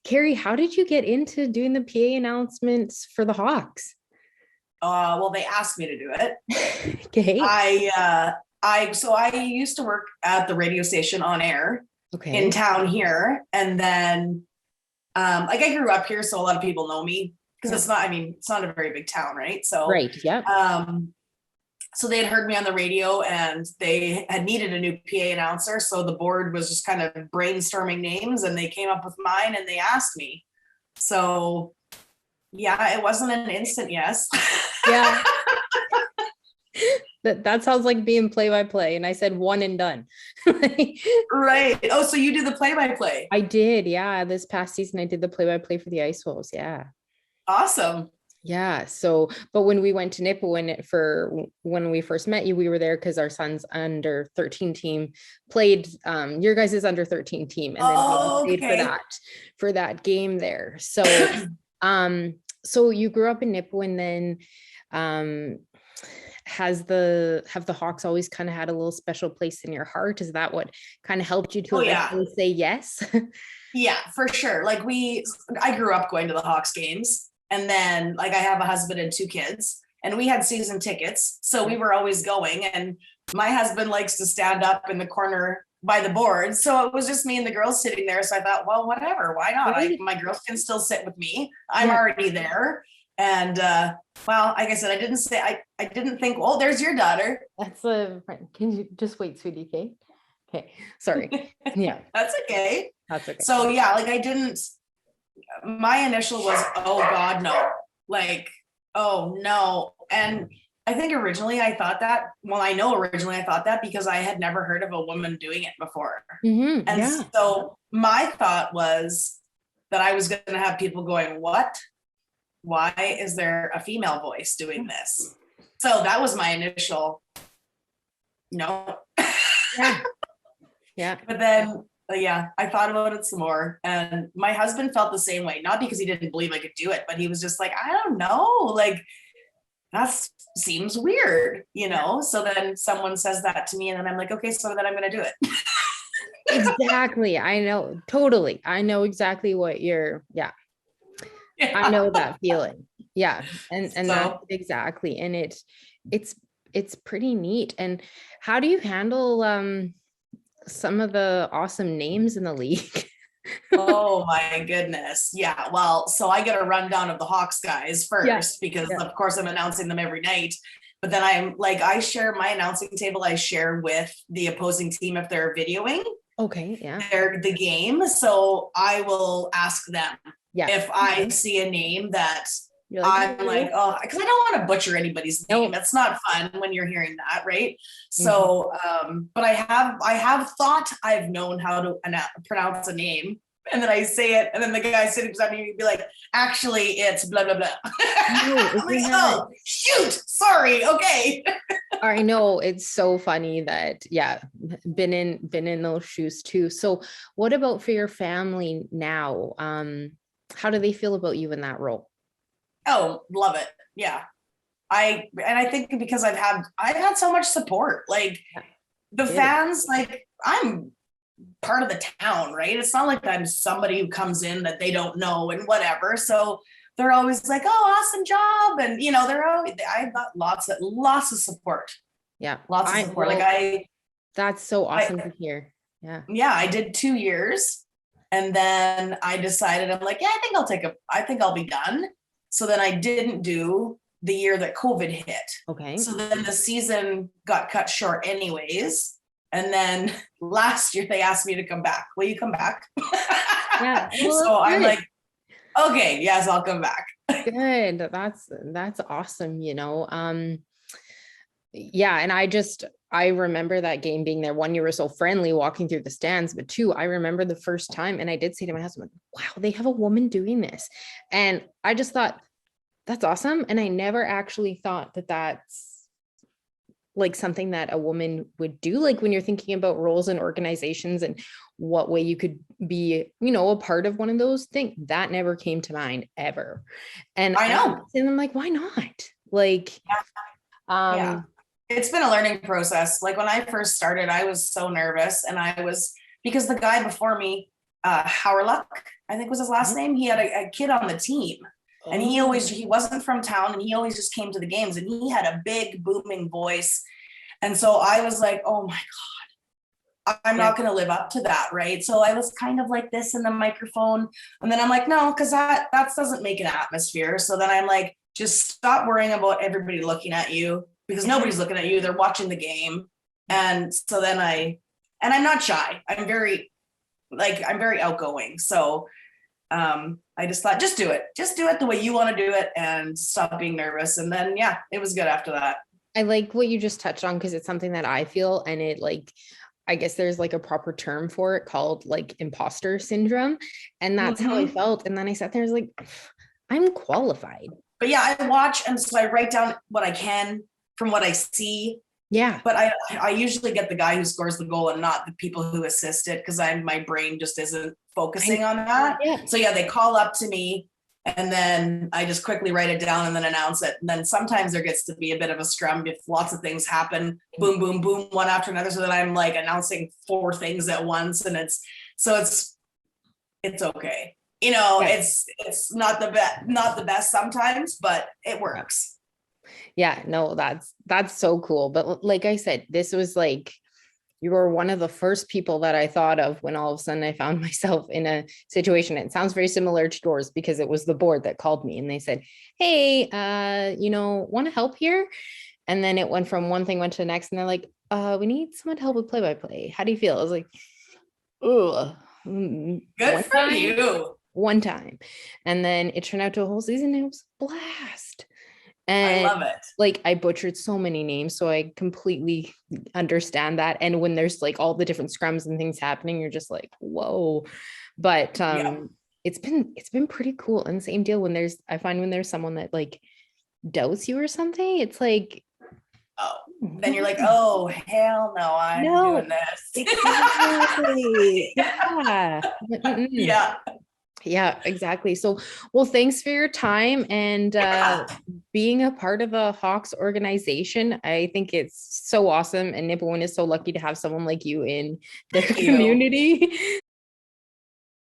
Carey, how did you get into doing the PA announcements for the Hawks? Well, they asked me to do it. Okay. I used to work at the radio station on air in Okay. town here, and then like I grew up here, so a lot of people know me because Yeah. it's not a very big town, right? So Right. Yeah. um so they had heard me on the radio and they had needed a new PA announcer. So the board was just kind of brainstorming names and they came up with mine and they asked me. So yeah, it wasn't an instant yes. Yeah. That sounds like being play by play. And I said one and done. Right. Oh, so you do the play by play. I did. Yeah. This past season, I did the play by play for the Ice Wolves. Yeah. Awesome. Yeah. So, but when we went to Nipawin for when we first met you, we were there because our son's under 13 team played your guys' under 13 team. And then we stayed Okay. for that game there. So, so you grew up in Nipawin then. Have the Hawks always kind of had a little special place in your heart? Is that what kind of helped you to eventually say yes? Yeah, for sure. Like I grew up going to the Hawks games, and then like I have a husband and two kids, and we had season tickets, so we were always going. And my husband likes to stand up in the corner by the board, so it was just me and the girls sitting there. So I thought, well, whatever, why not? My girls can still sit with me. I'm already there. And well, like I said, I didn't think, oh, there's your daughter. That's a can you just wait, sweetie? Okay. Sorry. Yeah. That's okay. That's okay. So yeah, like my initial was, oh God, no. Like, oh no. And I think originally I thought that, because I had never heard of a woman doing it before. Mm-hmm, and so my thought was that I was going to have people going, what? Why is there a female voice doing this? So that was my initial no. Yeah. But then I thought about it some more, and my husband felt the same way, not because he didn't believe I could do it, but he was just like, I don't know, like that seems weird, so then someone says that to me and then I'm like, okay, so then I'm gonna do it. Exactly. I know, totally. I know exactly what I know that feeling. Yeah. And that's exactly. And it's pretty neat. And how do you handle some of the awesome names in the league? Oh my goodness. Yeah. Well, so I get a rundown of the Hawks guys first because of course I'm announcing them every night. But then I share my announcing table. I share with the opposing team if they're videoing. Okay. Yeah. The game. So I will ask them if I see a name that I'm like, oh, because I don't want to butcher anybody's name. It's not fun when you're hearing that, right? So, but I have thought I've known how to pronounce a name, and then I say it, and then the guy sitting beside me would be like, actually, it's blah blah blah. I'm like, oh shoot, sorry, okay. I know, it's so funny that been in those shoes too. So, what about for your family now? How do they feel about you in that role? Oh, love it. Yeah. I think because I've had so much support, like the fans, like I'm part of the town, right? It's not like I'm somebody who comes in that they don't know and whatever. So they're always like, oh, awesome job. And I've got lots of support. Yeah. Lots of support. That's so awesome to hear. Yeah. Yeah. I did 2 years and then I decided, I'm like, I think I'll be done. So then I didn't do the year that COVID hit. Okay. So then the season got cut short anyways. And then last year they asked me to come back. Will you come back? Yeah. Well, so I'm like, okay, yes, I'll come back. Good. That's awesome. Yeah. And I remember that game being there. One, you were so friendly walking through the stands, but two, I remember the first time, and I did say to my husband, wow, they have a woman doing this. And I just thought, that's awesome. And I never actually thought that that's like something that a woman would do. Like when you're thinking about roles in organizations and what way you could be, a part of one of those things, that never came to mind ever. And I know. And I'm like, why not? Like, yeah. It's been a learning process. Like when I first started, I was so nervous, and because the guy before me, Howard, I think was his last name. He had a kid on the team. And he wasn't from town, and he always just came to the games, and he had a big booming voice. And so I was like, oh my God, I'm not going to live up to that. Right. So I was kind of like this in the microphone. And then I'm like, no, because that doesn't make an atmosphere. So then I'm like, just stop worrying about everybody looking at you, because nobody's looking at you. They're watching the game. And so then I'm not shy. I'm very outgoing. So I just thought, just do it the way you want to do it and stop being nervous. And then, yeah, it was good after that. I like what you just touched on, because it's something that I feel, and it like, I guess there's like a proper term for it called like imposter syndrome. And that's how I felt. And then I sat there, I was like, I'm qualified. But yeah, I watch, and so I write down what I can from what I see. Yeah. But I usually get the guy who scores the goal and not the people who assist it, because my brain just isn't focusing on that. Yeah. So yeah, they call up to me, and then I just quickly write it down and then announce it. And then sometimes there gets to be a bit of a scrum if lots of things happen, boom, boom, boom, one after another. So that I'm like announcing 4 things at once. And it's okay. You know, it's not the best sometimes, but it works. Yeah, no, that's so cool. But like I said, this was like, you were one of the first people that I thought of when all of a sudden I found myself in a situation. It sounds very similar to yours, because it was the board that called me and they said, hey, want to help here? And then it went from one thing went to the next, and they're like, we need someone to help with play-by-play. How do you feel? I was like, oh, good for you. One time. And then it turned out to a whole season. And it was a blast. And I love it. Like, I butchered so many names, so I completely understand that. And when there's like all the different scrums and things happening, you're just like, whoa. But it's been pretty cool. And same deal when there's someone that like doubts you or something, it's like, then you're like, oh hell no, I'm doing this. Exactly. Yeah, exactly. So, well, thanks for your time and being a part of a Hawks organization. I think it's so awesome. And Nipawin is so lucky to have someone like you in their community.